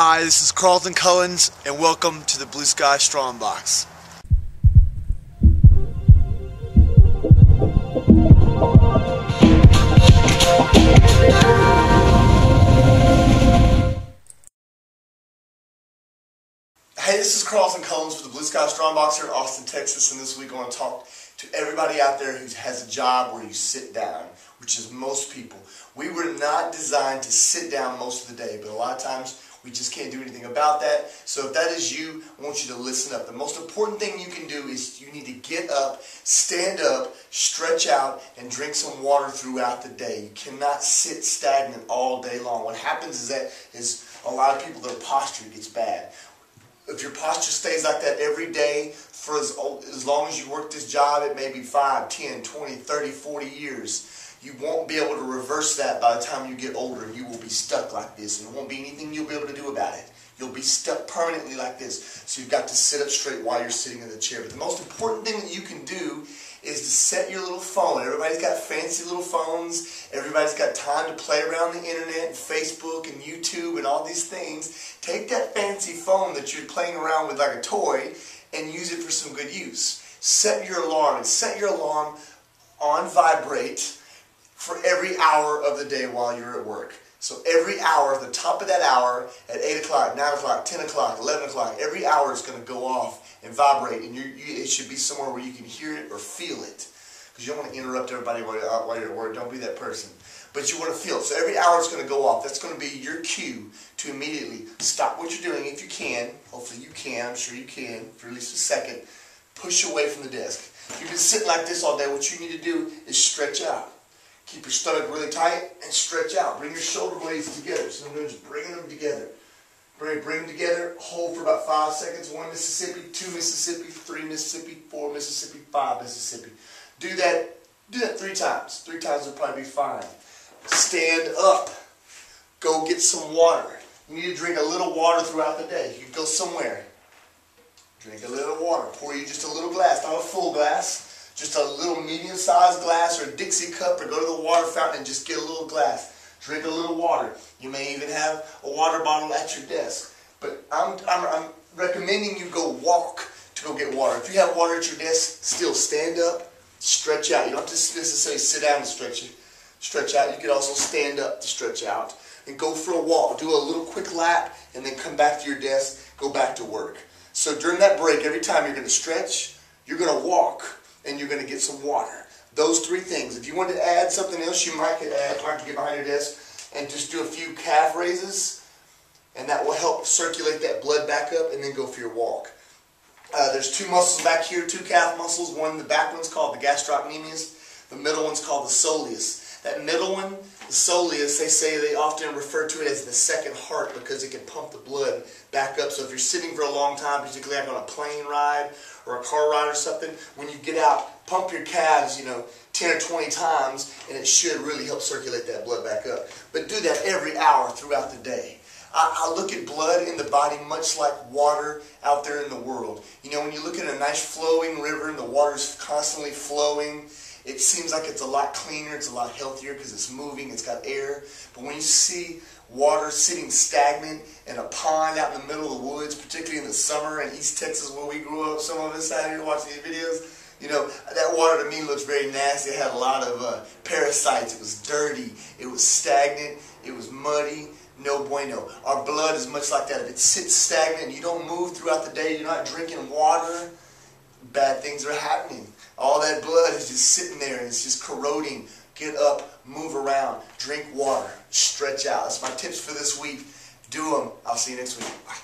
Hi, this is Carlton Cullins, and welcome to the Blue Sky Strong Box. Hey, this is Carlton Cullins with the Blue Sky Strong Box here in Austin, Texas, and this week I want to talk to everybody out there who has a job where you sit down, which is most people. We were not designed to sit down most of the day, but a lot of times we just can't do anything about that. So if that is you, I want you to listen up. The most important thing you can do is you need to get up, stand up, stretch out, and drink some water throughout the day. You cannot sit stagnant all day long. What happens is a lot of people, their posture gets bad. If your posture stays like that every day for as long as you work this job, it may be 5, 10, 20, 30, 40 years. You won't be able to reverse that by the time you get older. You will be stuck like this, and there won't be anything you'll be able to do about it. You'll be stuck permanently like this. So you've got to sit up straight while you're sitting in the chair. But the most important thing that you can do is to set your little phone. Everybody's got fancy little phones. Everybody's got time to play around the internet and Facebook and YouTube and all these things. Take that fancy phone that you're playing around with like a toy and use it for some good use. Set your alarm, and set your alarm on vibrate for every hour of the day while you're at work. So every hour, at the top of that hour, at 8 o'clock, 9 o'clock, 10 o'clock, 11 o'clock, every hour is going to go off and vibrate, and it should be somewhere where you can hear it or feel it. Because you don't want to interrupt everybody while you're at work. Don't be that person. But you want to feel it. So every hour it's going to go off. That's going to be your cue to immediately stop what you're doing if you can. Hopefully you can. I'm sure you can for at least a second. Push away from the desk. If you've been sitting like this all day, what you need to do is stretch out. Keep your stomach really tight and stretch out. Bring your shoulder blades together. So I'm doing just bringing them together. Bring them together. Hold for about 5 seconds. 1 Mississippi, 2 Mississippi, 3 Mississippi, 4 Mississippi, 5 Mississippi. Do that 3 times. 3 times will probably be fine. Stand up. Go get some water. You need to drink a little water throughout the day. You go somewhere. Drink a little water. Pour you just a little glass, not a full glass. Just a little medium-sized glass or a Dixie cup, or go to the water fountain and just get a little glass. Drink a little water. You may even have a water bottle at your desk. But I'm recommending you go walk to go get water. If you have water at your desk, still stand up, stretch out. You don't have to necessarily sit down and stretch out. You can also stand up to stretch out. And go for a walk. Do a little quick lap and then come back to your desk, go back to work. So during that break, every time you're going to stretch, you're going to walk, and you're going to get some water. Those 3 things. If you want to add something else, you might get behind your desk and just do a few calf raises, and that will help circulate that blood back up, and then go for your walk. There's 2 muscles back here, 2 calf muscles. One, the back one's called the gastrocnemius. The middle one's called the soleus. That middle one, the soleus, they often refer to it as the second heart because it can pump the blood back up. So if you're sitting for a long time, particularly like on a plane ride or a car ride or something, when you get out, pump your calves, 10 or 20 times, and it should really help circulate that blood back up. But do that every hour throughout the day. I look at blood in the body much like water out there in the world. When you look at a nice flowing river and the water's constantly flowing, it seems like it's a lot cleaner, it's a lot healthier because it's moving, it's got air. But when you see water sitting stagnant in a pond out in the middle of the woods, particularly in the summer in East Texas where we grew up, some of us out here watching these videos, that water to me looks very nasty. It had a lot of parasites. It was dirty, it was stagnant, it was muddy. No bueno. Our blood is much like that. If it sits stagnant and you don't move throughout the day, you're not drinking water, bad things are happening. All that blood is just sitting there and it's just corroding. Get up, move around, drink water, stretch out. That's my tips for this week. Do them. I'll see you next week. Bye.